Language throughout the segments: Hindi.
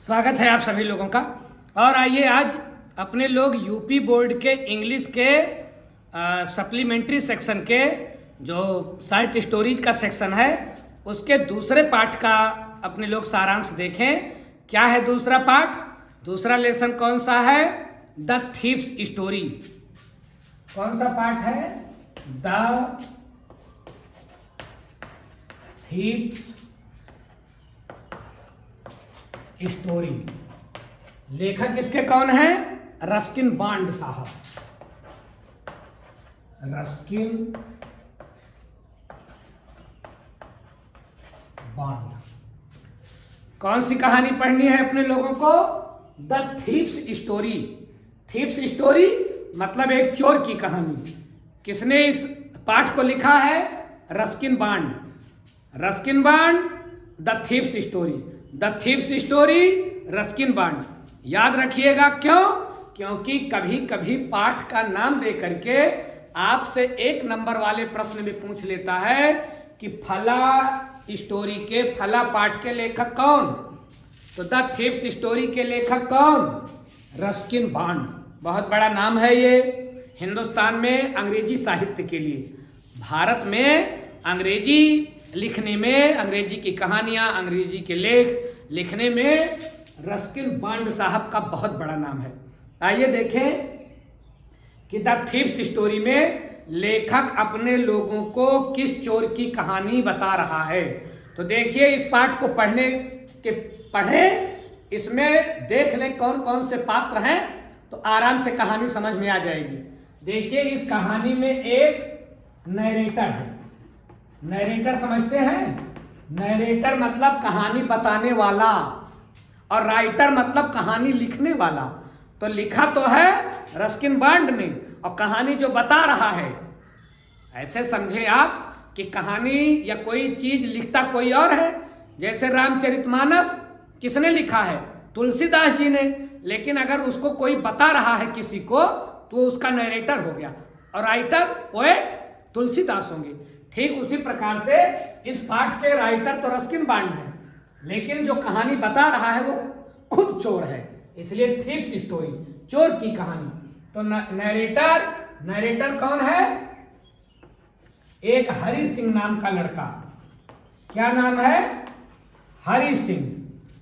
स्वागत है आप सभी लोगों का। और आइए आज अपने लोग यूपी बोर्ड के इंग्लिश के सप्लीमेंट्री सेक्शन के जो शॉर्ट स्टोरीज का सेक्शन है उसके दूसरे पार्ट का अपने लोग सारांश देखें। क्या है दूसरा पार्ट? दूसरा लेसन कौन सा है? The thieves story. कौन सा पार्ट है? The thieves story. लेखक इसके कौन है? रस्किन बॉन्ड साहब। Ruskin bond. कौन सी कहानी पढ़नी है अपने लोगों को? The thieves story. Thieves story मतलब एक चोर की कहानी। किसने इस पाठ को लिखा है? Ruskin bond. Ruskin bond the thieves story. The thieves story Ruskin bond. याद रखिएगा। क्यों? क्योंकि कभी कभी पाठ का नाम दे करके आपसे एक नंबर वाले प्रश्न में पूछ लेता है कि फला स्टोरी के फला पाठ के लेखक कौन? तो द थीव्स स्टोरी के लेखक कौन? Ruskin bond. बहुत बड़ा नाम है ये हिंदुस्तान में अंग्रेजी साहित्य के लिए। भारत में अंग्रेजी लिखने में, अंग्रेजी की कहानियां, अंग्रेजी के लेख लिखने में रस्किन बॉन्ड साहब का बहुत बड़ा नाम है। आइए देखें कि द थीव्स स्टोरी में लेखक अपने लोगों को किस चोर की कहानी बता रहा है। तो देखिए इस पाठ को पढ़ें, इसमें देख लें कौन कौन से पात्र हैं तो आराम से कहानी समझ में आ जाएगी। देखिए इस कहानी में एक नरेटर है। नरेटर समझते हैं? नरेटर मतलब कहानी बताने वाला और राइटर मतलब कहानी लिखने वाला। तो लिखा तो है रस्किन बॉन्ड ने और कहानी जो बता रहा है, ऐसे समझे आप कि कहानी या कोई चीज लिखता कोई और है। जैसे रामचरितमानस किसने लिखा है? तुलसीदास जी ने। लेकिन अगर उसको कोई बता रहा है किसी को तो उसका नरेटर हो गया और राइटर पोएट तुलसीदास होंगे। ठीक उसी प्रकार से इस पाठ के राइटर तो रस्किन बॉन्ड है, लेकिन जो कहानी बता रहा है वो खुद चोर है, इसलिए थीव्स स्टोरी, चोर की कहानी। तो नरेटर कौन है? एक हरि सिंह नाम का लड़का। क्या नाम है? हरि सिंह।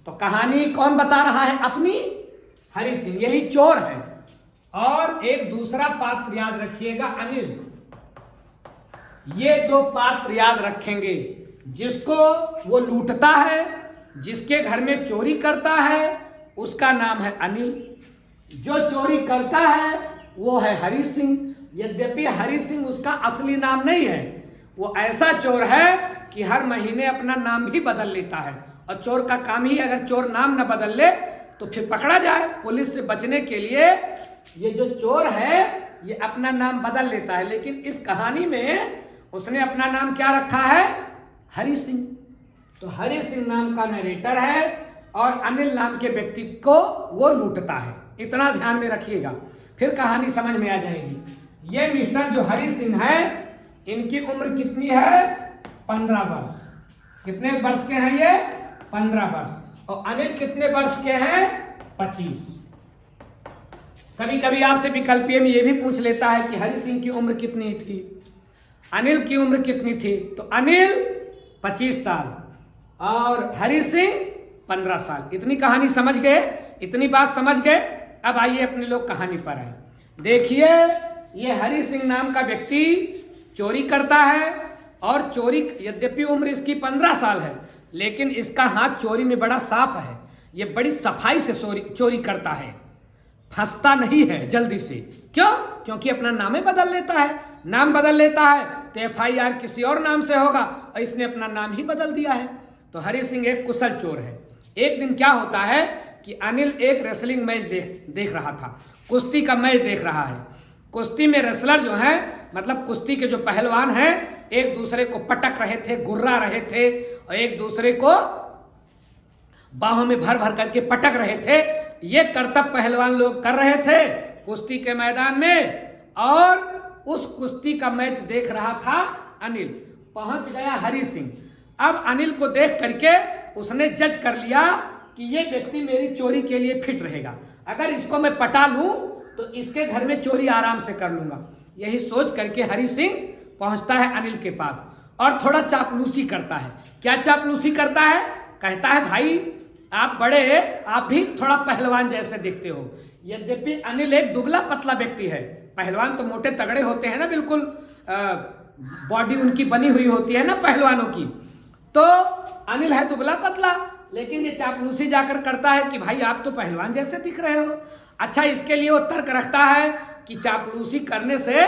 तो कहानी कौन बता रहा है? अपनी हरि सिंह, यही चोर है। और एक दूसरा पात्र याद रखिएगा, अनिल। ये दो पात्र याद रखेंगे। जिसको वो लूटता है, जिसके घर में चोरी करता है, उसका नाम है अनिल। जो चोरी करता है वो है हरि सिंह। यद्यपि हरि सिंह उसका असली नाम नहीं है, वो ऐसा चोर है कि हर महीने अपना नाम भी बदल लेता है। और चोर का काम ही अगर चोर नाम न बदल ले तो फिर पकड़ा जाए। पुलिस से बचने के लिए ये जो चोर है ये अपना नाम बदल लेता है। लेकिन इस कहानी में उसने अपना नाम क्या रखा है? हरि सिंह। तो हरि सिंह नाम का नरेटर है और अनिल नाम के व्यक्ति को वो लूटता है। इतना ध्यान में रखिएगा, फिर कहानी समझ में आ जाएगी। ये मिस्टर जो हरि सिंह है, इनकी उम्र कितनी है? 15 वर्ष। कितने वर्ष के हैं ये? 15 वर्ष। और अनिल कितने वर्ष के हैं? 25। कभी कभी आपसे विकल्पीय में ये भी पूछ लेता है कि हरि सिंह की उम्र कितनी थी, अनिल की उम्र कितनी थी। तो अनिल 25 साल और हरि सिंह 15 साल। इतनी कहानी समझ गए? इतनी बात समझ गए? अब आइए अपने लोग कहानी पर आए। देखिए ये हरि सिंह नाम का व्यक्ति चोरी करता है और चोरी, यद्यपि उम्र इसकी 15 साल है, लेकिन इसका हाथ चोरी में बड़ा साफ है। ये बड़ी सफाई से चोरी करता है, फंसता नहीं है जल्दी से। क्यों? क्योंकि अपना नाम ही बदल लेता है। नाम बदल लेता है तो FIR किसी और नाम से होगा और इसने अपना नाम ही बदल दिया है। तो हरि सिंह एक कुशल चोर है। एक दिन क्या होता है कि अनिल एक रेसलिंग मैच देख रहा था, कुश्ती का मैच देख रहा है। कुश्ती में रेसलर जो है, मतलब कुश्ती के जो पहलवान हैं, एक दूसरे को पटक रहे थे, गुर्रा रहे थे और एक दूसरे को बाहों में भर भर करके पटक रहे थे। ये करतब पहलवान लोग कर रहे थे कुश्ती के मैदान में। और उस कुश्ती का मैच देख रहा था अनिल। पहुंच गया हरि सिंह। अब अनिल को देख करके उसने जज कर लिया कि ये व्यक्ति मेरी चोरी के लिए फिट रहेगा, अगर इसको मैं पटा लूं तो इसके घर में चोरी आराम से कर लूंगा। यही सोच करके हरि सिंह पहुंचता है अनिल के पास और थोड़ा चापलूसी करता है। क्या चापलूसी करता है? कहता है भाई आप बड़े, आप भी थोड़ा पहलवान जैसे दिखते हो। यद्यपि अनिल एक दुबला पतला व्यक्ति है, पहलवान तो मोटे तगड़े होते हैं ना, बिल्कुल बॉडी उनकी बनी हुई होती है ना पहलवानों की, तो अनिल है दुबला पतला, लेकिन ये चापलूसी जाकर करता है कि भाई आप तो पहलवान जैसे दिख रहे हो। अच्छा, इसके लिए वो तर्क रखता है कि चापलूसी करने से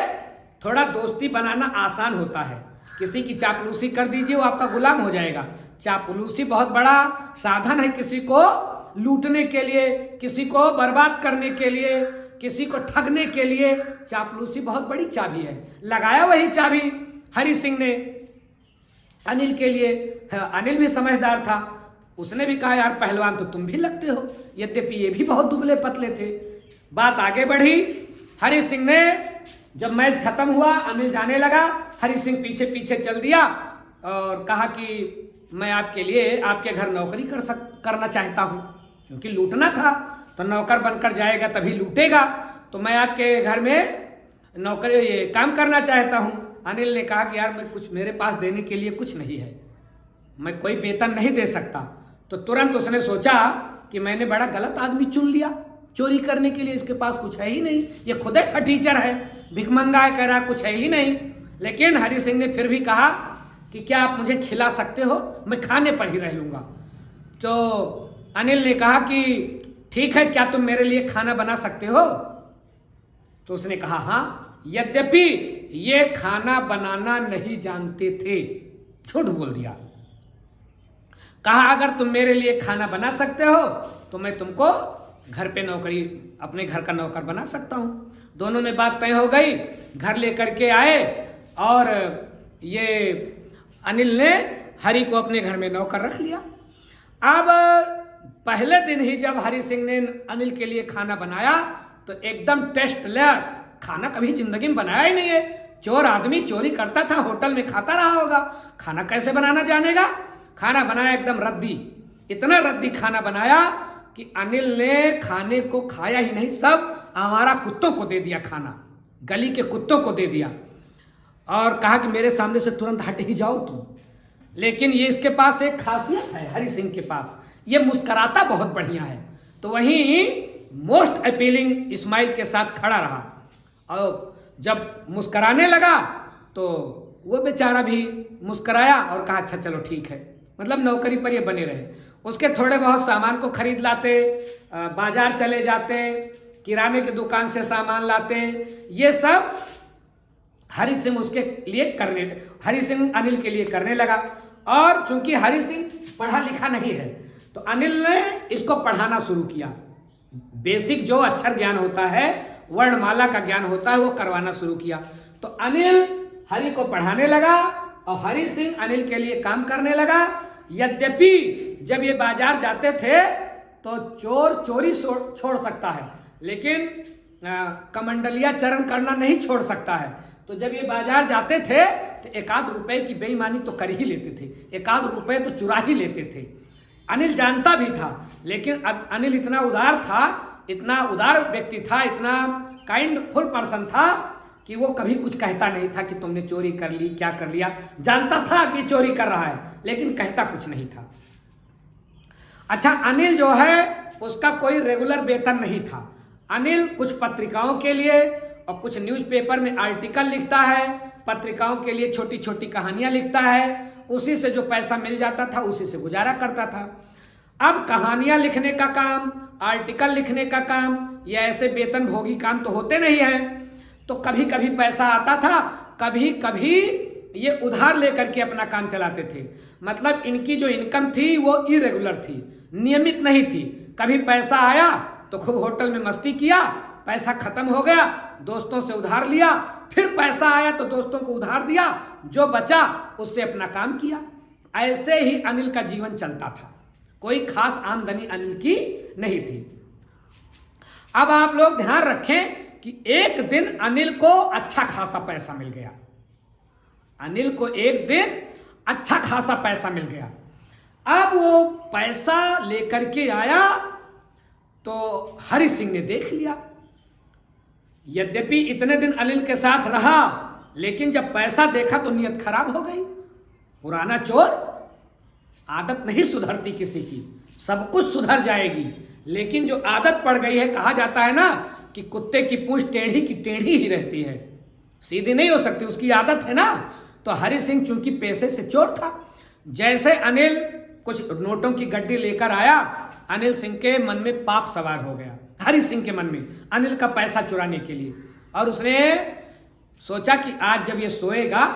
थोड़ा दोस्ती बनाना आसान होता है, किसी की चापलूसी कर दीजिए वो आपका गुलाम हो जाएगा। चापलूसी बहुत बड़ा साधन है किसी को लूटने के लिए, किसी को बर्बाद करने के लिए, किसी को ठगने के लिए। चापलूसी बहुत बड़ी चाबी है। लगाया वही चाबी हरि सिंह ने अनिल के लिए। अनिल भी समझदार था, उसने भी कहा यार पहलवान तो तुम भी लगते हो, यद्यपि ये भी बहुत दुबले पतले थे। बात आगे बढ़ी। हरि सिंह ने जब मैच खत्म हुआ, अनिल जाने लगा, हरि सिंह पीछे पीछे चल दिया और कहा कि मैं आपके लिए आपके घर नौकरी करना चाहता हूं, क्योंकि लूटना था तो नौकर बनकर जाएगा तभी लूटेगा, तो मैं आपके घर में नौकरी ये काम करना चाहता हूं। अनिल ने कहा कि यार मैं कुछ, मेरे पास देने के लिए कुछ नहीं है, मैं कोई वेतन नहीं दे सकता। तो तुरंत उसने सोचा कि मैंने बड़ा गलत आदमी चुन लिया चोरी करने के लिए, इसके पास कुछ है ही नहीं, ये खुद ही फटीचर है, भिखमंगा है, कह रहा कुछ है ही नहीं। लेकिन हरि सिंह ने फिर भी कहा कि क्या आप मुझे खिला सकते हो, मैं खाने पर ही रह लूँगा। तो अनिल ने कहा कि ठीक है, क्या तुम मेरे लिए खाना बना सकते हो? तो उसने कहा हाँ, यद्यपि ये खाना बनाना नहीं जानते थे, झूठ बोल दिया। कहा अगर तुम मेरे लिए खाना बना सकते हो तो मैं तुमको घर पे नौकरी, अपने घर का नौकर बना सकता हूँ। दोनों में बात तय हो गई, घर लेकर के आए और ये अनिल ने हरि को अपने घर में नौकर रख लिया। अब पहले दिन ही जब हरि सिंह ने अनिल के लिए खाना बनाया तो एकदम टेस्टलेस खाना, कभी जिंदगी में बनाया ही नहीं है। चोर आदमी चोरी करता था, होटल में खाता रहा होगा, खाना कैसे बनाना जानेगा। खाना बनाया एकदम रद्दी, इतना रद्दी खाना बनाया कि अनिल ने खाने को खाया ही नहीं, सब आवारा कुत्तों को दे दिया खाना, गली के कुत्तों को दे दिया और कहा कि मेरे सामने से तुरंत हट ही जाओ तुम। लेकिन ये इसके पास एक खासियत है, हरि सिंह के पास, ये मुस्कुराता बहुत बढ़िया है। तो वहीं मोस्ट अपीलिंग इस्माइल के साथ खड़ा रहा और जब मुस्कुराने लगा तो वो बेचारा भी मुस्कुराया और कहा अच्छा चलो ठीक है, मतलब नौकरी पर ये बने रहे। उसके थोड़े बहुत सामान को खरीद लाते, बाजार चले जाते, किराने की दुकान से सामान लाते, ये सब हरि सिंह उसके लिए हरि सिंह अनिल के लिए करने लगा। और चूंकि हरि सिंह पढ़ा लिखा नहीं है तो अनिल ने इसको पढ़ाना शुरू किया। बेसिक जो अक्षर ज्ञान होता है, वर्णमाला का ज्ञान होता है, वो करवाना शुरू किया। तो अनिल हरि को पढ़ाने लगा और हरि सिंह अनिल के लिए काम करने लगा। यद्यपि जब ये बाजार जाते थे तो चोर चोरी छोड़ सकता है, लेकिन कमंडलिया चरण करना नहीं छोड़ सकता है। तो जब ये बाजार जाते थे तो एक आध रुपए की बेईमानी तो कर ही लेते थे, एक आध रुपए तो चुरा ही लेते थे। अनिल जानता भी था, लेकिन अनिल इतना उदार था, इतना उदार व्यक्ति था, इतना काइंडफुल पर्सन था कि वो कभी कुछ कहता नहीं था कि तुमने चोरी कर ली, क्या कर लिया। जानता था कि चोरी कर रहा है, लेकिन कहता कुछ नहीं था। अच्छा, अनिल जो है उसका कोई रेगुलर वेतन नहीं था। अनिल कुछ पत्रिकाओं के लिए और कुछ न्यूज़पेपर में आर्टिकल लिखता है, पत्रिकाओं के लिए छोटी छोटी कहानियां लिखता है, उसी से जो पैसा मिल जाता था उसी से गुजारा करता था। अब कहानियां लिखने का काम, आर्टिकल लिखने का काम, ये ऐसे वेतन भोगी काम तो होते नहीं हैं। तो कभी कभी पैसा आता था, कभी कभी ये उधार लेकर के अपना काम चलाते थे। मतलब इनकी जो इनकम थी वो इरेगुलर थी, नियमित नहीं थी। कभी पैसा आया तो खूब होटल में मस्ती किया, पैसा खत्म हो गया, दोस्तों से उधार लिया, फिर पैसा आया तो दोस्तों को उधार दिया, जो बचा उससे अपना काम किया। ऐसे ही अनिल का जीवन चलता था, कोई खास आमदनी अनिल की नहीं थी। अब आप लोग ध्यान रखें कि एक दिन अनिल को अच्छा खासा पैसा मिल गया। अनिल को एक दिन अच्छा खासा पैसा मिल गया। अब वो पैसा लेकर के आया तो हरि सिंह ने देख लिया। यद्यपि इतने दिन अनिल के साथ रहा, लेकिन जब पैसा देखा तो नीयत खराब हो गई। पुराना चोर, आदत नहीं सुधरती किसी की, सब कुछ सुधर जाएगी, लेकिन जो आदत पड़ गई है, कहा जाता है ना कि कुत्ते की पूंछ टेढ़ी की टेढ़ी ही रहती है, सीधी नहीं हो सकती, उसकी आदत है ना। तो हरि सिंह चूंकि पैसे से चोर था, जैसे अनिल कुछ नोटों की गड्डी लेकर आया, अनिल सिंह के मन में पाप सवार हो गया, हरि सिंह के मन में, अनिल का पैसा चुराने के लिए। और उसने सोचा कि आज जब ये सोएगा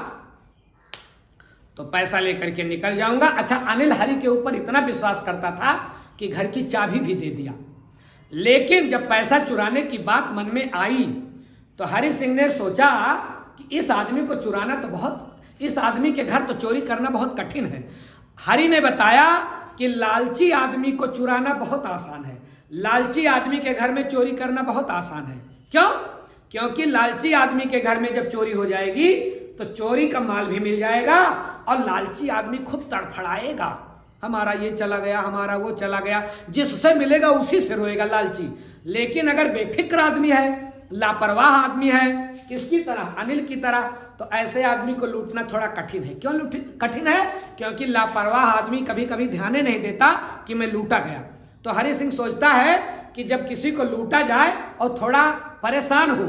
तो पैसा लेकर के निकल जाऊंगा। अच्छा, अनिल हरि के ऊपर इतना विश्वास करता था कि घर की चाबी भी दे दिया। लेकिन जब पैसा चुराने की बात मन में आई तो हरि सिंह ने सोचा कि इस आदमी को चुराना तो बहुत, इस आदमी के घर तो चोरी करना बहुत कठिन है। हरि ने बताया कि लालची आदमी को चुराना बहुत आसान है, लालची आदमी के घर में चोरी करना बहुत आसान है। क्यों? क्योंकि लालची आदमी के घर में जब चोरी हो जाएगी तो चोरी का माल भी मिल जाएगा और लालची आदमी खूब तड़फड़ाएगा, हमारा ये चला गया, हमारा वो चला गया, जिससे मिलेगा उसी से रोएगा लालची। लेकिन अगर बेफिक्र आदमी है, लापरवाह आदमी है, किसकी तरह, अनिल की तरह, तो ऐसे आदमी को लूटना थोड़ा कठिन है। क्यों कठिन है? क्योंकि लापरवाह आदमी कभी कभी ध्यान नहीं देता कि मैं लूटा गया। तो हरि सिंह सोचता है कि जब किसी को लूटा जाए और थोड़ा परेशान हो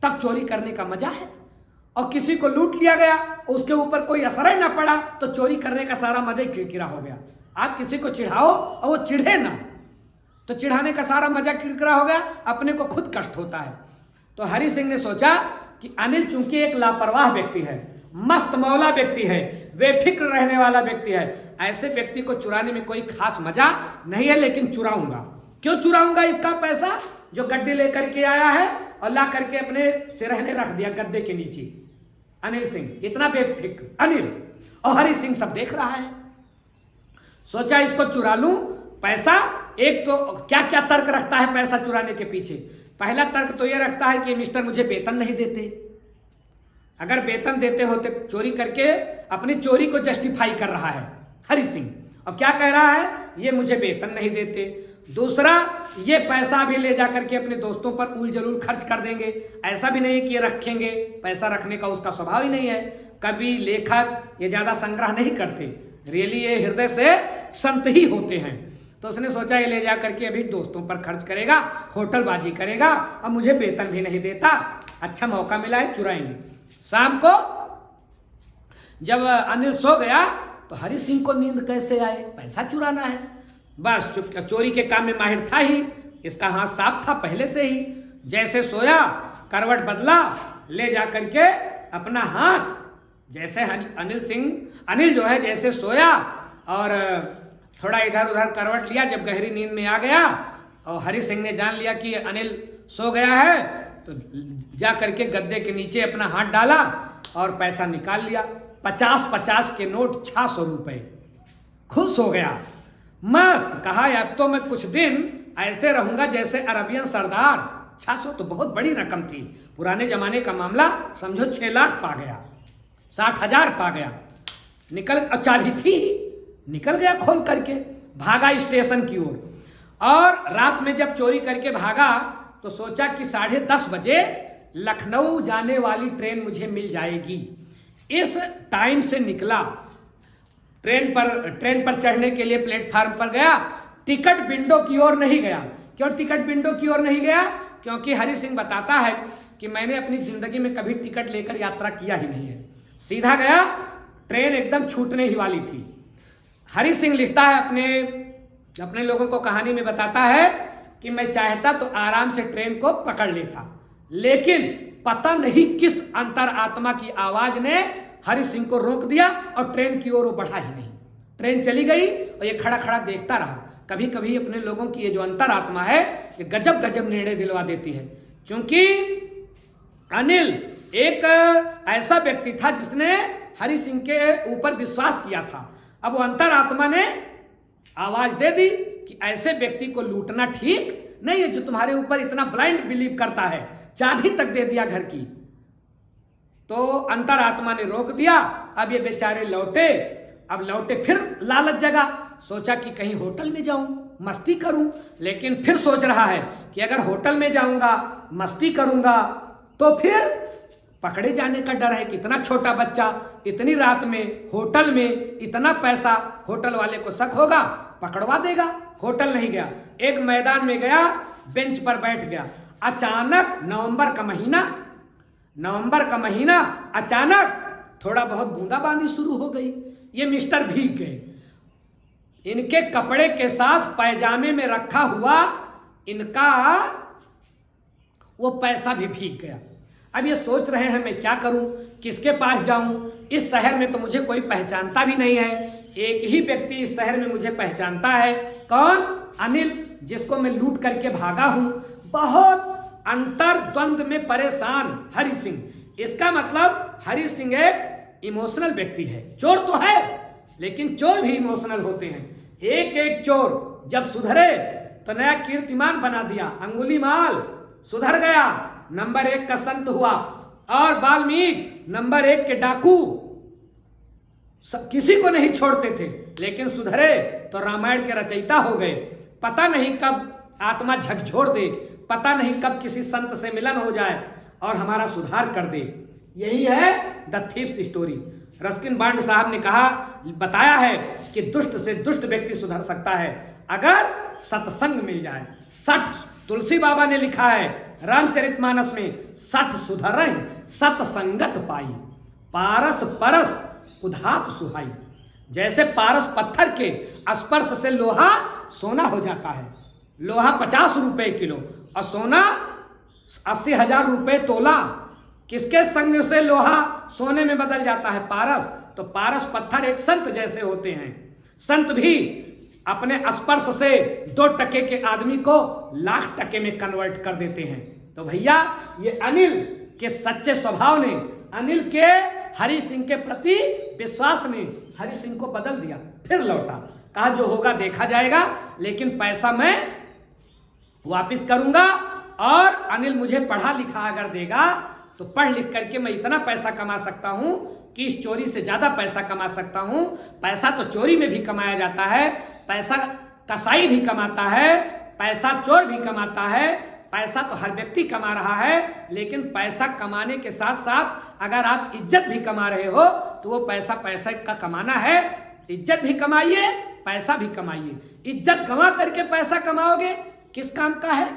तब चोरी करने का मजा है, और किसी को लूट लिया गया, उसके ऊपर कोई असर ही ना पड़ा तो चोरी करने का सारा मजा ही किरकिरा हो गया। आप किसी को चिढ़ाओ और वो चिढ़े ना, तो चिढ़ाने का सारा मजा किरकिरा हो गया, अपने को खुद कष्ट होता है। तो हरि सिंह ने सोचा कि अनिल चूंकि एक लापरवाह व्यक्ति है, मस्त मौला व्यक्ति है, बेफिक्र रहने वाला व्यक्ति है, ऐसे व्यक्ति को चुराने में कोई खास मजा नहीं है, लेकिन चुराऊंगा। क्यों चुराऊंगा? इसका पैसा जो गड्डी लेकर के आया है और ला करके अपने सिरहने रख दिया गद्दे के नीचे। अनिल सिंह इतना बेफिक्र, अनिल और हरि सिंह सब देख रहा है। सोचा इसको चुरा लूं पैसा। एक तो क्या क्या तर्क रखता है पैसा चुराने के पीछे। पहला तर्क तो यह रखता है कि मिस्टर मुझे वेतन नहीं देते, अगर वेतन देते होते चोरी करके अपनी चोरी को जस्टिफाई कर रहा है हरि सिंह। और क्या कह रहा है? ये मुझे वेतन नहीं देते। दूसरा, ये पैसा भी ले जाकर के अपने दोस्तों पर उल जलूल खर्च कर देंगे, ऐसा भी नहीं कि ये रखेंगे, पैसा रखने का उसका स्वभाव ही नहीं है। कवि लेखक ये ज्यादा संग्रह नहीं करते, रियली ये हृदय से संत ही होते हैं। तो उसने सोचा ये ले जाकर के अभी दोस्तों पर खर्च करेगा, होटलबाजी करेगा, और मुझे वेतन भी नहीं देता, अच्छा मौका मिला है, चुराएंगे। शाम को जब अनिल सो गया तो हरि सिंह को नींद कैसे आए, पैसा चुराना है, बस चोरी के काम में माहिर था ही, इसका हाथ साफ था पहले से ही। जैसे सोया, करवट बदला, ले जाकर के अपना हाथ, जैसे अनिल जो है जैसे सोया और थोड़ा इधर उधर करवट लिया, जब गहरी नींद में आ गया और हरि सिंह ने जान लिया कि अनिल सो गया है, तो जा करके गद्दे के नीचे अपना हाथ डाला और पैसा निकाल लिया। 50-50 के नोट, 600 रुपए। खुश हो गया, मस्त, कहा अब तो मैं कुछ दिन ऐसे रहूंगा जैसे अरबियन सरदार। 600 तो बहुत बड़ी रकम थी, पुराने जमाने का मामला समझो, 6 लाख पा गया, 60,000 पा गया। निकल, चाबी थी, निकल गया खोल करके, भागा स्टेशन की ओर। और रात में जब चोरी करके भागा तो सोचा कि 10:30 बजे लखनऊ जाने वाली ट्रेन मुझे मिल जाएगी। इस टाइम से निकला, ट्रेन पर चढ़ने के लिए प्लेटफार्म पर गया, टिकट विंडो की ओर नहीं गया। क्यों टिकट विंडो की ओर नहीं गया? क्योंकि हरि सिंह बताता है कि मैंने अपनी जिंदगी में कभी टिकट लेकर यात्रा किया ही नहीं है, सीधा गया, ट्रेन एकदम छूटने ही वाली थी। हरि सिंह लिखता है, अपने लोगों को कहानी में बताता है कि मैं चाहता तो आराम से ट्रेन को पकड़ लेता, लेकिन पता नहीं किस अंतरात्मा की आवाज ने हरि सिंह को रोक दिया और ट्रेन की ओर वो बढ़ा ही नहीं। ट्रेन चली गई और ये खड़ा खड़ा देखता रहा। कभी कभी अपने लोगों की ये जो अंतरात्मा है ये गजब गजब निर्णय दिलवा देती है। क्योंकि अनिल एक ऐसा व्यक्ति था जिसने हरि सिंह के ऊपर विश्वास किया था। अब वो अंतरात्मा ने आवाज दे दी कि ऐसे व्यक्ति को लूटना ठीक नहीं है जो तुम्हारे ऊपर इतना ब्लाइंड बिलीव करता है, चाबी तक दे दिया घर की। तो अंतरात्मा ने रोक दिया। अब ये बेचारे लौटे अब लौटे, फिर लालच जगा, सोचा कि कहीं होटल में जाऊं, मस्ती करूं, लेकिन फिर सोच रहा है कि अगर होटल में जाऊंगा, मस्ती करूंगा तो फिर पकड़े जाने का डर है। कितना छोटा बच्चा इतनी रात में होटल में, इतना पैसा, होटल वाले को शक होगा, पकड़वा देगा। होटल नहीं गया, एक मैदान में गया, बेंच पर बैठ गया। अचानक नवंबर का महीना अचानक थोड़ा बहुत बूंदाबांदी शुरू हो गई। ये मिस्टर भीग गए, इनके कपड़े के साथ पैजामे में रखा हुआ इनका वो पैसा भी भीग गया। अब ये सोच रहे हैं मैं क्या करूं, किसके पास जाऊं, इस शहर में तो मुझे कोई पहचानता भी नहीं है। एक ही व्यक्ति इस शहर में मुझे पहचानता है, कौन? अनिल, जिसको मैं लूट करके भागा हूं। बहुत अंतर द्वंद में परेशान हरि सिंह। इसका मतलब हरि सिंह एक इमोशनल व्यक्ति है। चोर तो है, लेकिन चोर भी इमोशनल होते हैं। एक एक चोर जब सुधरे तो नया कीर्तिमान बना दिया। अंगुलीमाल सुधर गया, नंबर 1 का संत हुआ, और वाल्मीकि नंबर 1 के डाकू, किसी को नहीं छोड़ते थे, लेकिन सुधरे तो रामायण के रचयिता हो गए। पता नहीं कब आत्मा झकझोर दे, पता नहीं कब किसी संत से मिलन हो जाए और हमारा सुधार कर दे। यही है the thieves story. Ruskin bond साहब ने कहा, बताया है कि दुष्ट से दुष्ट व्यक्ति सुधर सकता है अगर सत्संग मिल जाए। 60 तुलसी बाबा ने लिखा है रामचरितमानस में, 60 सुधरहि सत्संगत पाई, पारस परस उधात सुहाई। जैसे पारस पत्थर के स्पर्श से लोहा सोना हो जाता है। लोहा 50 रुपए किलो और सोना 80,000 रुपए तोला। किसके संग से लोहा सोने में बदल जाता है? पारस। तो पारस पत्थर एक संत जैसे होते हैं। संत भी अपने स्पर्श से 2 टके के आदमी को लाख टके में कन्वर्ट कर देते हैं। तो भैया, ये अनिल के सच्चे स्वभाव ने, अनिल के हरि सिंह के प्रति विश्वास ने हरि सिंह को बदल दिया। फिर लौटा, कहा जो होगा देखा जाएगा, लेकिन पैसा मैं वापिस करूंगा, और अनिल मुझे पढ़ा लिखा अगर देगा तो पढ़ लिख करके मैं इतना पैसा कमा सकता हूं कि इस चोरी से ज्यादा पैसा कमा सकता हूं। पैसा तो चोरी में भी कमाया जाता है, पैसा कसाई भी कमाता है, पैसा चोर भी कमाता है, पैसा तो हर व्यक्ति कमा रहा है। लेकिन पैसा कमाने के साथ साथ अगर आप इज्जत भी कमा रहे हो तो वो पैसा का कमाना है। इज्जत भी कमाइए, पैसा भी कमाइए। इज्जत कमा करके पैसा कमाओगे, किस काम का है?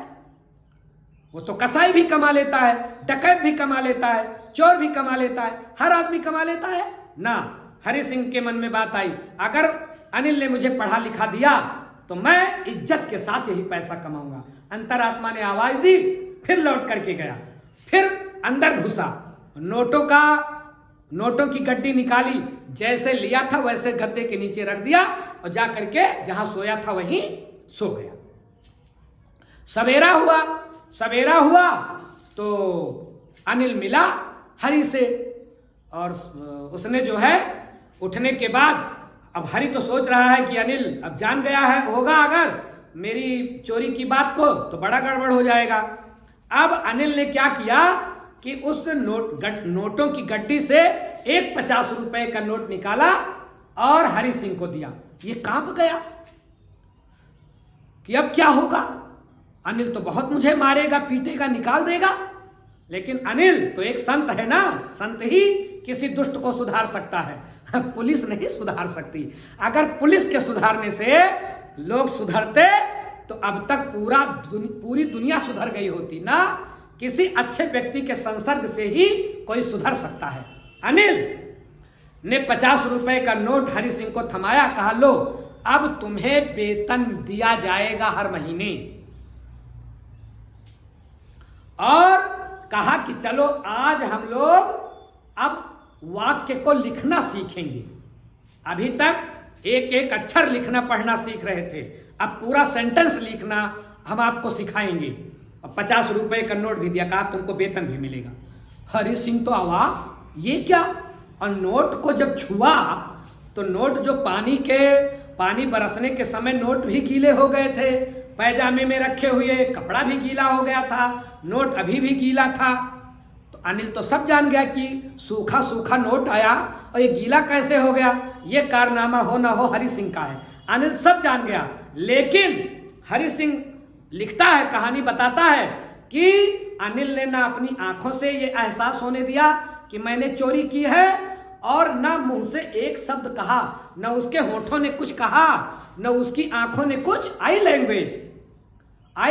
वो तो कसाई भी कमा लेता है, डकैत भी कमा लेता है, चोर भी कमा लेता है, हर आदमी कमा लेता है ना। हरि सिंह के मन में बात आई, अगर अनिल ने मुझे पढ़ा लिखा दिया तो मैं इज्जत के साथ यही पैसा कमाऊंगा। अंतरात्मा ने आवाज दी, फिर लौट करके गया, फिर अंदर घुसा, नोटों की गड्डी निकाली, जैसे लिया था वैसे गद्दे के नीचे रख दिया और जा करके जहां सोया था वहीं सो गया। सवेरा हुआ तो अनिल मिला हरि से, और उसने जो है उठने के बाद, अब हरि तो सोच रहा है कि अनिल अब जान गया है, होगा अगर मेरी चोरी की बात को तो बड़ा गड़बड़ हो जाएगा। अब अनिल ने क्या किया कि उस नोटों की गड्डी से एक 50 रुपए का नोट निकाला और हरि सिंह को दिया। ये कांप गया कि अब क्या होगा, अनिल तो बहुत मुझे मारेगा, पीटेगा, निकाल देगा। लेकिन अनिल तो एक संत है ना, संत ही किसी दुष्ट को सुधार सकता है, पुलिस नहीं सुधार सकती। अगर पुलिस के सुधारने से लोग सुधरते तो अब तक पूरी दुनिया सुधर गई होती ना। किसी अच्छे व्यक्ति के संसर्ग से ही कोई सुधर सकता है। अनिल ने 50 रुपए का नोट हरि सिंह को थमाया, कहा लो अब तुम्हें वेतन दिया जाएगा हर महीने, और कहा कि चलो आज हम लोग अब वाक्य को लिखना सीखेंगे। अभी तक एक एक अक्षर लिखना पढ़ना सीख रहे थे, अब पूरा सेंटेंस लिखना हम आपको सिखाएंगे। और 50 रुपए का नोट भी दिया, कहा तुमको वेतन भी मिलेगा। हरि सिंह तो अवाक, ये क्या? और नोट को जब छुआ तो नोट जो पानी बरसने के समय नोट भी गीले हो गए थे, पैजामे में रखे हुए कपड़ा भी गीला हो गया था, नोट अभी भी गीला था। तो अनिल तो सब जान गया कि सूखा सूखा नोट आया और ये गीला कैसे हो गया, ये कारनामा हो ना हो हरि सिंह का है। अनिल सब जान गया, लेकिन हरि सिंह लिखता है, कहानी बताता है कि अनिल ने ना अपनी आंखों से ये एहसास होने दिया कि मैंने चोरी की है, और ना मुंह से एक शब्द कहा, ना उसके होठों ने कुछ कहा, ना उसकी आंखों ने कुछ। आई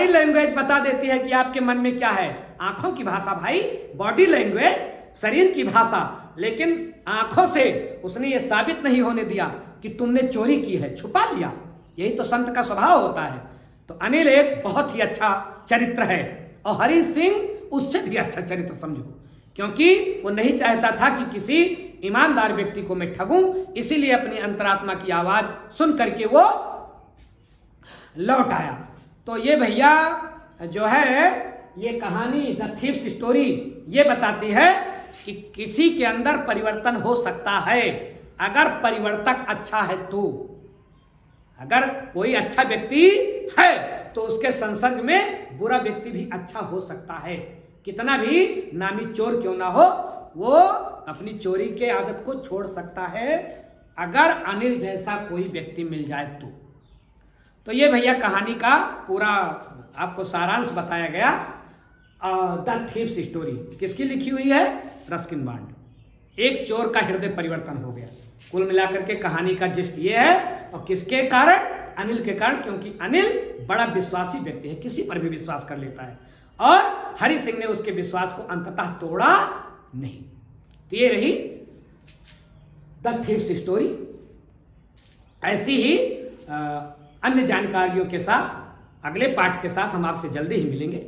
लैंग्वेज बता देती है कि आपके मन में क्या है। आंखों की भाषा भाई, बॉडी लैंग्वेज, शरीर की भाषा, लेकिन आंखों से उसने ये साबित नहीं होने दिया कि तुमने चोरी की है, छुपा लिया। यही तो संत का स्वभाव होता है। तो अनिल एक बहुत ही अच्छा चरित्र है, और हरि सिंह उससे भी अच्छा चरित्र समझो, क्योंकि वो नहीं चाहता था कि किसी ईमानदार व्यक्ति को मैं ठगूं, इसीलिए अपनी अंतरात्मा की आवाज सुन करके वो लौट आया। तो ये भैया जो है, ये कहानी द थीव्स स्टोरी ये बताती है कि किसी के अंदर परिवर्तन हो सकता है, अगर परिवर्तक अच्छा है तो। अगर कोई अच्छा व्यक्ति है तो उसके संसर्ग में बुरा व्यक्ति भी अच्छा हो सकता है। कितना भी नामी चोर क्यों ना हो, वो अपनी चोरी के आदत को छोड़ सकता है, अगर अनिल जैसा कोई व्यक्ति मिल जाए तो ये भैया कहानी का पूरा आपको सारांश बताया गया। द थीव्स स्टोरी किसकी लिखी हुई है? Ruskin bond. एक चोर का हृदय परिवर्तन हो गया। कुल मिलाकर के कहानी का जिस्ट ये है, और किसके कारण? अनिल के कारण, क्योंकि अनिल बड़ा विश्वासी व्यक्ति है, किसी पर भी विश्वास कर लेता है, और हरि सिंह ने उसके विश्वास को अंततः तोड़ा नहीं। तो ये रही द थीव्स स्टोरी। ऐसी ही अन्य जानकारियों के साथ, अगले पाठ के साथ हम आपसे जल्दी ही मिलेंगे।